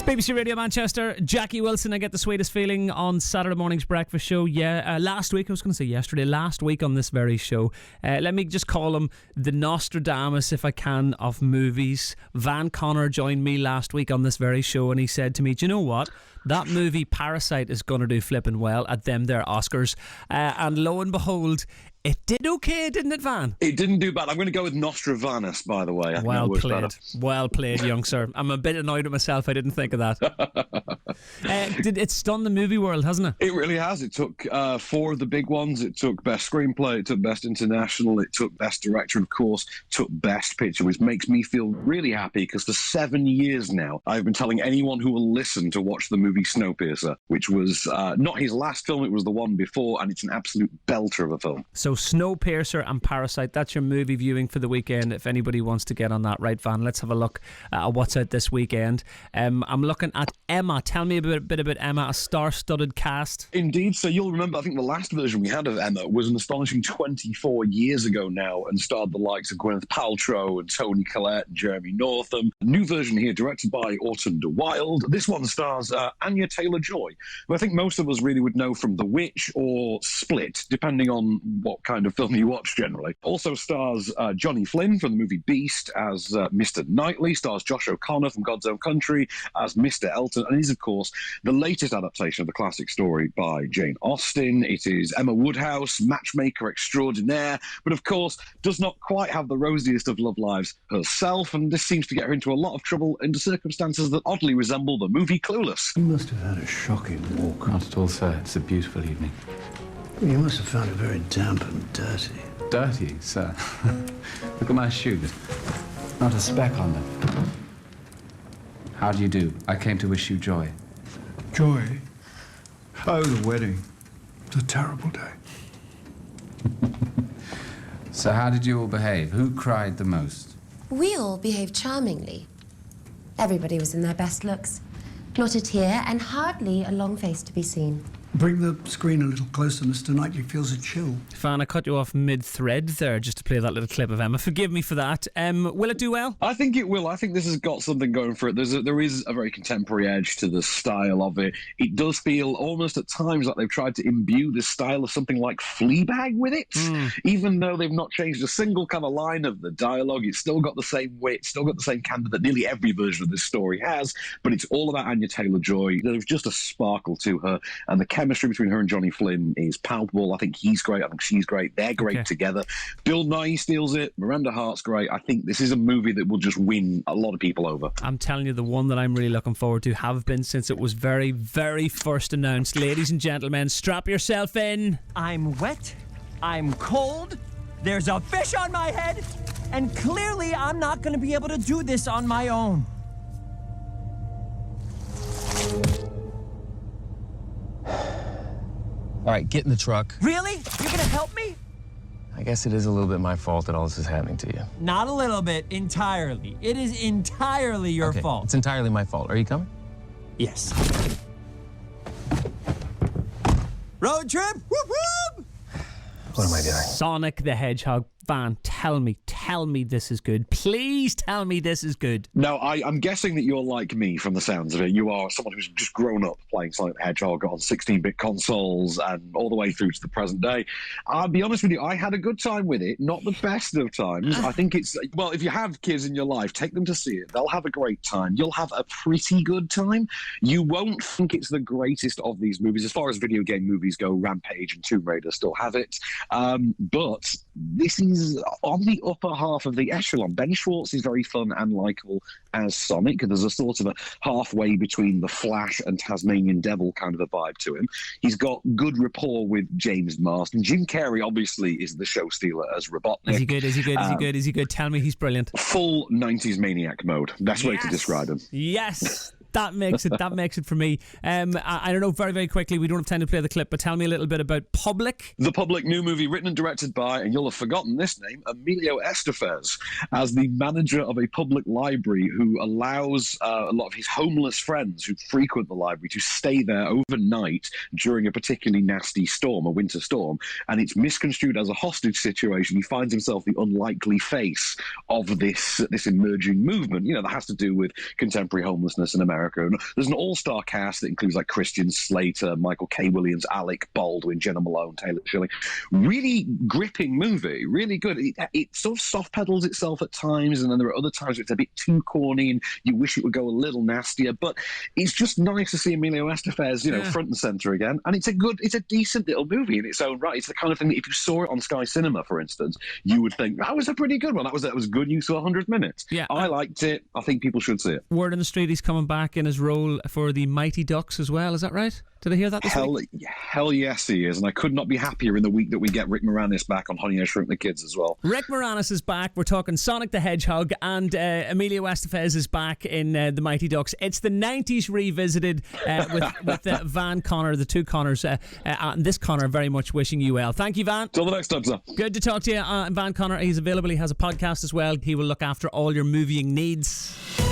BBC Radio Manchester, Jackie Wilson. I get the sweetest feeling on Saturday morning's breakfast show. Last week, I was going to say yesterday, last week on this very show. Let me just call him the Nostradamus, if I can, of movies. Van Connor joined me last week on this very show, and he said to me, do you know what? That movie Parasite is going to do flipping well at them their Oscars. And lo and behold, it did okay, didn't it, Van? It didn't do bad. I'm going to go with Nostradamus, by the way. Well played. Well played, young sir. I'm a bit annoyed at myself. I didn't think of that. It's stunned the movie world, hasn't it? It really has. It took 4 of the big ones. It took Best Screenplay, it took Best International, it took Best Director, of course, took Best Picture, which makes me feel really happy because for 7 years now, I've been telling anyone who will listen to watch the movie Snowpiercer, which was not his last film, it was the one before, and it's an absolute belter of a film. So Snowpiercer and Parasite, that's your movie viewing for the weekend if anybody wants to get on that. Right, Van, let's have a look at what's out this weekend. I'm looking at Emma. Tell me a bit about Emma, a star-studded cast. Indeed, so you'll remember, I think the last version we had of Emma was an astonishing 24 years ago now and starred the likes of Gwyneth Paltrow and Toni Collette and Jeremy Northam. A new version here directed by Autumn de Wilde. This one stars Anya Taylor-Joy, who I think most of us really would know from The Witch or Split, depending on what kind of film you watch generally. Also stars Johnny Flynn from the movie Beast as Mr. Knightley, stars Josh O'Connor from God's Own Country as Mr. Elton, and is, of course, the latest adaptation of the classic story by Jane Austen. It is Emma Woodhouse, matchmaker extraordinaire, but of course does not quite have the rosiest of love lives herself, and this seems to get her into a lot of trouble under circumstances that oddly resemble the movie Clueless. You must have had a shocking walk. Not at all, sir. It's a beautiful evening. You must have found it very damp and dirty. Dirty, sir? Look at my shoes. Not a speck on them. How do you do? I came to wish you joy. Joy? Oh, the wedding. It's a terrible day. So how did you all behave? Who cried the most? We all behaved charmingly. Everybody was in their best looks. Not a tear and hardly a long face to be seen. Bring the screen a little closer. Mr. Knightley feels a chill. Fan, I cut you off mid-thread there just to play that little clip of Emma. Forgive me for that. Will it do well? I think it will. I think this has got something going for it. There is a very contemporary edge to the style of it. It does feel almost at times like they've tried to imbue this style of something like Fleabag with it. Even though they've not changed a single kind of line of the dialogue, it's still got the same wit, still got the same candor that nearly every version of this story has, but it's all about Anya Taylor-Joy. There's just a sparkle to her, and the chemistry between her and Johnny Flynn is palpable. I think he's great. I think she's great. They're great together. Bill Nighy steals it. Miranda Hart's great. I think this is a movie that will just win a lot of people over. I'm telling you, the one that I'm really looking forward to, have been since it was very, very first announced. Ladies and gentlemen, strap yourself in. I'm wet. I'm cold. There's a fish on my head. And clearly I'm not going to be able to do this on my own. All right, get in the truck. Really? You're gonna help me? I guess it is a little bit my fault that all this is happening to you. Not a little bit, entirely. It is entirely your fault. It's entirely my fault. Are you coming? Yes. Road trip? Whoop whoop! What am I doing? Sonic the Hedgehog. Van, tell me this is good. Please tell me this is good. Now, I'm guessing that you're like me from the sounds of it. You are someone who's just grown up playing Sonic the Hedgehog on 16-bit consoles and all the way through to the present day. I'll be honest with you, I had a good time with it. Not the best of times. I think it's, well, if you have kids in your life, take them to see it. They'll have a great time. You'll have a pretty good time. You won't think it's the greatest of these movies. As far as video game movies go, Rampage and Tomb Raider still have it. But this is on the upper half of the echelon. Ben Schwartz is very fun and likeable as Sonic. There's a sort of a halfway between the Flash and Tasmanian Devil kind of a vibe to him. He's got good rapport with James Marsden. Jim Carrey obviously is the show stealer as Robotnik. Is he good? Is he good? Is he good? Is he good? Tell me he's brilliant. Full 90s maniac mode. Best way to describe him. Yes. That makes it for me. I don't know, very, very quickly, we don't have time to play the clip, but tell me a little bit about Public. The Public, new movie written and directed by, and you'll have forgotten this name, Emilio Estevez, as the manager of a public library who allows a lot of his homeless friends who frequent the library to stay there overnight during a particularly nasty storm, a winter storm, and it's misconstrued as a hostage situation. He finds himself the unlikely face of this emerging movement, that has to do with contemporary homelessness in America America. And there's an all-star cast that includes like Christian Slater, Michael K. Williams, Alec Baldwin, Jenna Malone, Taylor Schilling. Really gripping movie, really good. It sort of soft pedals itself at times, and then there are other times it's a bit too corny and you wish it would go a little nastier. But it's just nice to see Emilio Estevez, front and center again. And it's a decent little movie in its own right. It's the kind of thing that if you saw it on Sky Cinema, for instance, you would think that was a pretty good one. That was good use of 100 minutes. Yeah, I liked it. I think people should see it. Word on the street, he's coming back in his role for the Mighty Ducks as well. Is that right? Did I hear that this week? Hell yes, he is. And I could not be happier in the week that we get Rick Moranis back on Honey, I Shrunk the Kids as well. Rick Moranis is back. We're talking Sonic the Hedgehog, and Emilio Estevez is back in the Mighty Ducks. It's the 90s revisited with Van Connor, the two Connors. And this Connor very much wishing you well. Thank you, Van. Till the next time, sir. Good to talk to you. Van Connor, he's available. He has a podcast as well. He will look after all your movieing needs.